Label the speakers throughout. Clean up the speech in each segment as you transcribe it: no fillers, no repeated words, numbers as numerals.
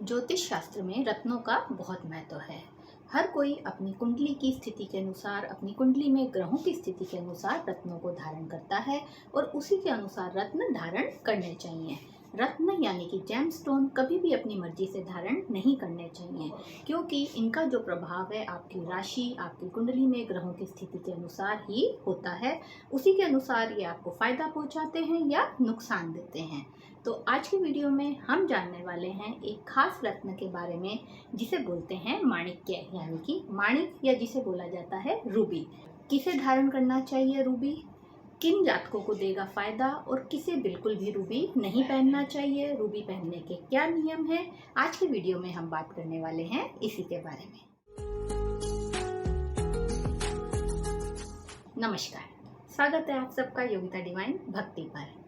Speaker 1: ज्योतिष शास्त्र में रत्नों का बहुत महत्व है। हर कोई अपनी कुंडली की स्थिति के अनुसार, अपनी कुंडली में ग्रहों की स्थिति के अनुसार रत्नों को धारण करता है और उसी के अनुसार रत्न धारण करने चाहिए। रत्न यानी कि जेमस्टोन कभी भी अपनी मर्जी से धारण नहीं करने चाहिए, क्योंकि इनका जो प्रभाव है आपकी राशि, आपकी कुंडली में ग्रहों की स्थिति के अनुसार ही होता है। उसी के अनुसार ये आपको फायदा पहुंचाते हैं या नुकसान देते हैं। तो आज की वीडियो में हम जानने वाले हैं एक खास रत्न के बारे में, जिसे बोलते हैं माणिक्य, यानी कि माणिक, या जिसे बोला जाता है रूबी। किसे धारण करना चाहिए रूबी, किन जातकों को देगा फायदा और किसे बिल्कुल भी रूबी नहीं पहनना चाहिए, रूबी पहनने के क्या नियम हैं, आज की वीडियो में हम बात करने वाले हैं इसी के बारे में। नमस्कार, स्वागत है आप सबका योगिता डिवाइन भक्ति पर।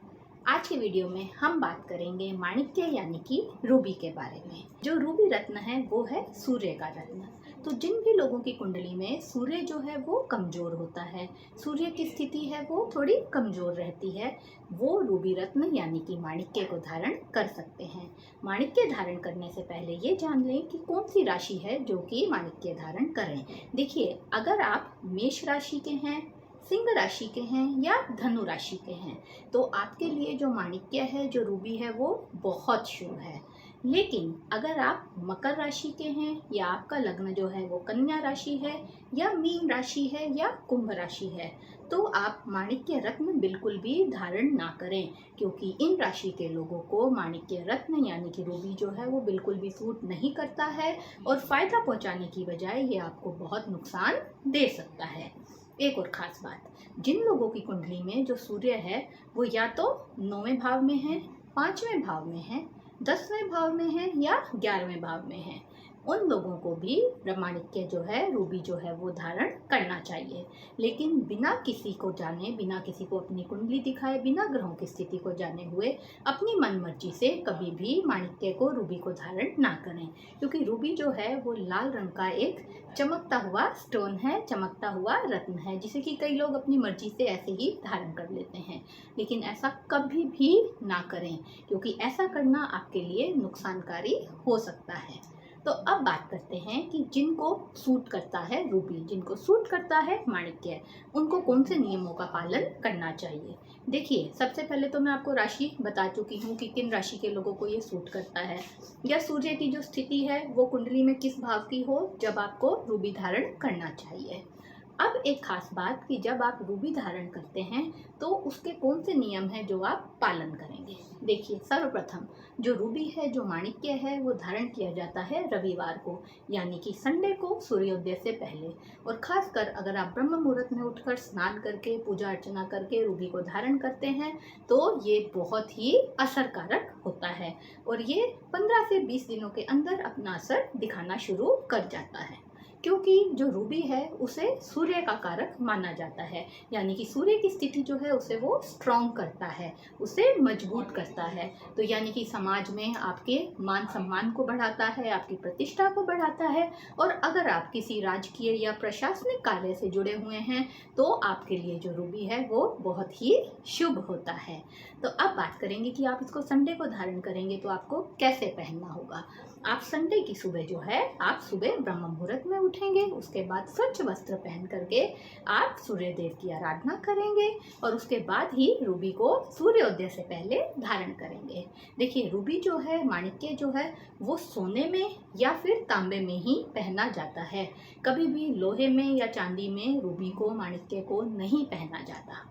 Speaker 1: आज की वीडियो में हम बात करेंगे माणिक्य यानी कि रूबी के बारे में। जो रूबी रत्न है वो है सूर्य का रत्न। तो जिन भी लोगों की कुंडली में सूर्य जो है वो कमजोर होता है, सूर्य की स्थिति है वो थोड़ी कमजोर रहती है, वो रूबी रत्न यानी कि माणिक्य को धारण कर सकते हैं। माणिक्य धारण करने से पहले ये जान लें कि कौन सी राशि है जो कि माणिक्य धारण करें। देखिए, अगर आप मेष राशि के हैं, सिंह राशि के हैं या धनु राशि के हैं, तो आपके लिए जो माणिक्य है, जो रूबी है, वो बहुत शुभ है। लेकिन अगर आप मकर राशि के हैं या आपका लग्न जो है वो कन्या राशि है या मीन राशि है या कुंभ राशि है, तो आप माणिक्य रत्न बिल्कुल भी धारण ना करें, क्योंकि इन राशि के लोगों को माणिक्य रत्न यानी कि रूबी जो है वो बिल्कुल भी सूट नहीं करता है और फायदा पहुंचाने की बजाय ये आपको बहुत नुकसान दे सकता है। एक और ख़ास बात, जिन लोगों की कुंडली में जो सूर्य है वो या तो 9वें भाव में है, 5वें भाव में है, 10वें भाव में है या 11वें भाव में है, उन लोगों को भी माणिक्य जो है, रूबी जो है वो धारण करना चाहिए। लेकिन बिना किसी को जाने, बिना किसी को अपनी कुंडली दिखाए, बिना ग्रहों की स्थिति को जाने हुए अपनी मन मर्जी से कभी भी माणिक्य को, रूबी को धारण ना करें, क्योंकि रूबी जो है वो लाल रंग का एक चमकता हुआ स्टोन है, चमकता हुआ रत्न है, जिसे कि कई लोग अपनी मर्जी से ऐसे ही धारण कर लेते हैं। लेकिन ऐसा कभी भी ना करें, क्योंकि ऐसा करना आपके लिए नुकसानकारी हो सकता है। तो अब बात करते हैं कि जिनको सूट करता है रूबी, जिनको सूट करता है माणिक्य, उनको कौन से नियमों का पालन करना चाहिए। देखिए, सबसे पहले तो मैं आपको राशि बता चुकी हूँ कि किन राशि के लोगों को ये सूट करता है, या सूर्य की जो स्थिति है वो कुंडली में किस भाव की हो जब आपको रूबी धारण करना चाहिए। अब एक खास बात कि जब आप रूबी धारण करते हैं तो उसके कौन से नियम हैं जो आप पालन करेंगे। देखिए, सर्वप्रथम जो रूबी है, जो माणिक्य है, वो धारण किया जाता है रविवार को, यानी कि संडे को सूर्योदय से पहले। और खासकर अगर आप ब्रह्म मुहूर्त में उठकर स्नान करके, पूजा अर्चना करके रूबी को धारण करते हैं तो ये बहुत ही असरकारक होता है और ये 15 से 20 दिनों के अंदर अपना असर दिखाना शुरू कर जाता है, क्योंकि जो रूबी है उसे सूर्य का कारक माना जाता है, यानी कि सूर्य की स्थिति जो है उसे वो स्ट्रॉन्ग करता है, उसे मजबूत करता है। तो यानी कि समाज में आपके मान सम्मान को बढ़ाता है, आपकी प्रतिष्ठा को बढ़ाता है, और अगर आप किसी राजकीय या प्रशासनिक कार्य से जुड़े हुए हैं तो आपके लिए जो रूबी है वो बहुत ही शुभ होता है। तो अब बात करेंगे कि आप इसको संडे को धारण करेंगे तो आपको कैसे पहनना होगा। आप संडे की सुबह जो है, आप सुबह ब्रह्म मुहूर्त में उठेंगे, उसके बाद स्वच्छ वस्त्र पहन करके आप सूर्य देव की आराधना करेंगे और उसके बाद ही रूबी को सूर्योदय से पहले धारण करेंगे। देखिए, रूबी जो है, माणिक्य जो है, वो सोने में या फिर तांबे में ही पहना जाता है, कभी भी लोहे में या चांदी में रूबी को, माणिक्य को नहीं पहना जाता।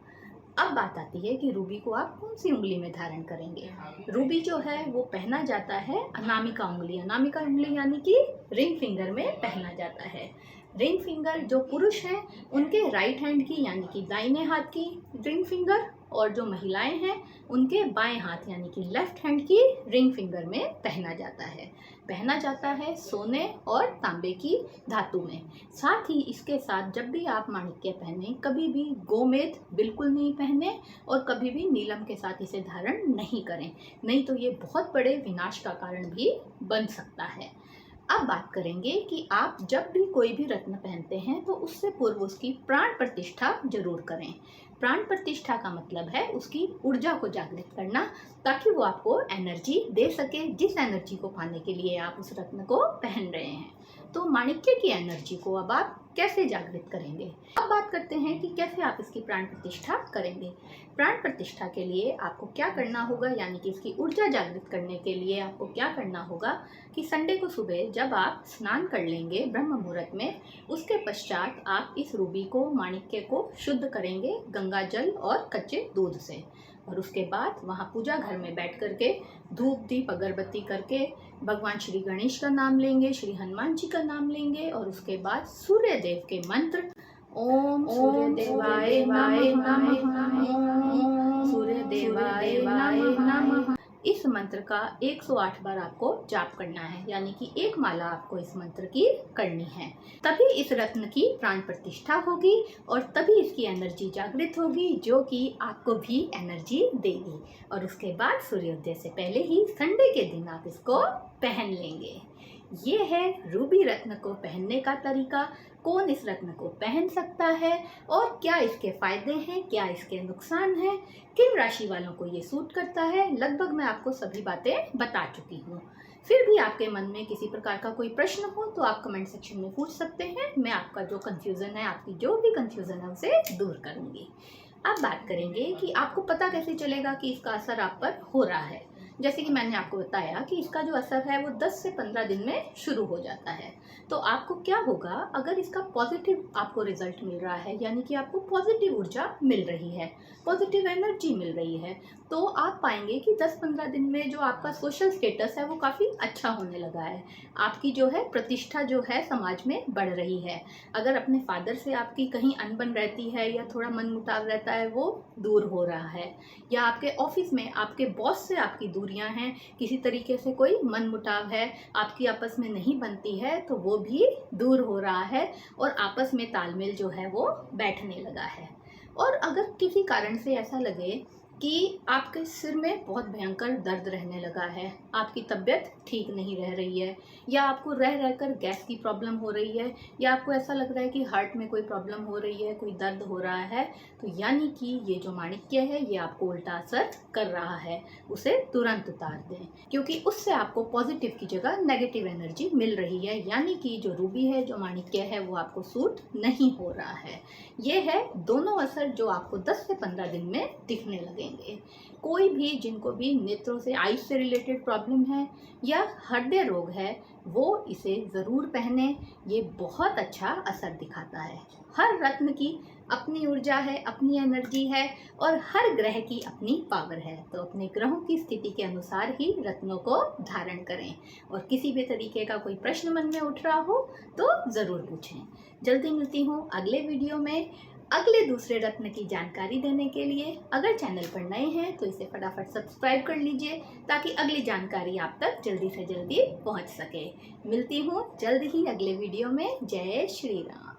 Speaker 1: अब बात आती है कि रूबी को आप कौन सी उंगली में धारण करेंगे। रूबी जो है वो पहना जाता है अनामिका उंगली, अनामिका उंगली यानी कि रिंग फिंगर में पहना जाता है। रिंग फिंगर जो पुरुष हैं उनके राइट हैंड की यानी कि दाहिने हाथ की रिंग फिंगर, और जो महिलाएं हैं उनके बाएं हाथ यानी कि लेफ्ट हैंड की रिंग फिंगर में पहना जाता है। पहना जाता है सोने और तांबे की धातु में। साथ ही इसके साथ जब भी आप माणिक्य पहने, कभी भी गोमेद बिल्कुल नहीं पहने और कभी भी नीलम के साथ इसे धारण नहीं करें, नहीं तो ये बहुत बड़े विनाश का कारण भी बन सकता है। अब बात करेंगे कि आप जब भी कोई भी रत्न पहनते हैं तो उससे पूर्व उसकी प्राण प्रतिष्ठा जरूर करें। प्राण प्रतिष्ठा का मतलब है उसकी ऊर्जा को जागृत करना, ताकि वो आपको एनर्जी दे सके, जिस एनर्जी को पाने के लिए आप उस रत्न को पहन रहे हैं। तो माणिक्य की एनर्जी को अब आप कैसे जागृत करेंगे। अब बात करते हैं कि कैसे आप इसकी प्राण प्रतिष्ठा करेंगे। प्राण प्रतिष्ठा के लिए आपको क्या करना होगा, यानी कि इसकी ऊर्जा जागृत करने के लिए आपको क्या करना होगा कि संडे को सुबह जब आप स्नान कर लेंगे ब्रह्म मुहूर्त में, उसके पश्चात आप इस रूबी को, माणिक्य को शुद्ध करेंगे गंगा जल और कच्चे दूध से, और उसके बाद वहाँ पूजा घर में बैठ करके धूप दीप अगरबत्ती करके भगवान श्री गणेश का नाम लेंगे, श्री हनुमान जी का नाम लेंगे, और उसके बाद सूर्य देव के मंत्र ओम सूर्य देवाय नमः, ओम सूर्य देवाय नमः, इस मंत्र का 108 बार आपको जाप करना है, यानी कि एक माला आपको इस मंत्र की करनी है। तभी इस रत्न की प्राण प्रतिष्ठा होगी और तभी इसकी एनर्जी जागृत होगी, जो कि आपको भी एनर्जी देगी। और उसके बाद सूर्योदय से पहले ही संडे के दिन आप इसको पहन लेंगे। ये है रूबी रत्न को पहनने का तरीका। कौन इस रत्न को पहन सकता है और क्या इसके फायदे हैं, क्या इसके नुकसान हैं, किन राशि वालों को ये सूट करता है, लगभग मैं आपको सभी बातें बता चुकी हूँ। फिर भी आपके मन में किसी प्रकार का कोई प्रश्न हो तो आप कमेंट सेक्शन में पूछ सकते हैं। मैं आपका जो कन्फ्यूज़न है, आपकी जो भी कन्फ्यूज़न है उसे दूर करूँगी। अब बात करेंगे कि आपको पता कैसे चलेगा कि इसका असर आप पर हो रहा है। जैसे कि मैंने आपको बताया कि इसका जो असर है वो 10 से 15 दिन में शुरू हो जाता है। तो आपको क्या होगा, अगर इसका पॉजिटिव आपको रिजल्ट मिल रहा है, यानी कि आपको पॉजिटिव ऊर्जा मिल रही है, पॉजिटिव एनर्जी मिल रही है, तो आप पाएंगे कि 10-15 दिन में जो आपका सोशल स्टेटस है वो काफ़ी अच्छा होने लगा है। आपकी जो है प्रतिष्ठा जो है समाज में बढ़ रही है। अगर अपने फादर से आपकी कहीं अनबन रहती है या थोड़ा मनमुटाव रहता है, वो दूर हो रहा है। या आपके ऑफिस में आपके बॉस से आपकी दूरियां हैं, किसी तरीके से कोई मनमुटाव है, आपकी आपस में नहीं बनती है, तो वो भी दूर हो रहा है और आपस में तालमेल जो है वो बैठने लगा है। और अगर किसी कारण से ऐसा लगे कि आपके सिर में बहुत भयंकर दर्द रहने लगा है, आपकी तबीयत ठीक नहीं रह रही है, या आपको रह रहकर गैस की प्रॉब्लम हो रही है, या आपको ऐसा लग रहा है कि हार्ट में कोई प्रॉब्लम हो रही है, कोई दर्द हो रहा है, तो यानी कि ये जो माणिक्य है ये आपको उल्टा असर कर रहा है। उसे तुरंत उतार दें, क्योंकि उससे आपको पॉजिटिव की जगह नेगेटिव एनर्जी मिल रही है, यानी कि जो रूबी है, जो माणिक्य है, वो आपको सूट नहीं हो रहा है। ये है दोनों असर जो आपको 10 से 15 दिन में दिखने लगेंगे। कोई भी, जिनको भी नेत्रों से, आइस से रिलेटेड प्रॉब्लम है या हृदय रोग है, वो इसे ज़रूर पहने। ये बहुत अच्छा असर दिखाता है। हर रत्न की अपनी ऊर्जा है, अपनी एनर्जी है, और हर ग्रह की अपनी पावर है। तो अपने ग्रहों की स्थिति के अनुसार ही रत्नों को धारण करें। और किसी भी तरीके का कोई प्रश्न मन में उठ रहा हो तो ज़रूर पूछें। जल्दी मिलती हूँ अगले वीडियो में अगले दूसरे रत्न की जानकारी देने के लिए। अगर चैनल पर नए हैं तो इसे फटाफट सब्सक्राइब कर लीजिए, ताकि अगली जानकारी आप तक जल्दी से जल्दी पहुंच सके। मिलती हूँ जल्द ही अगले वीडियो में। जय श्री राम।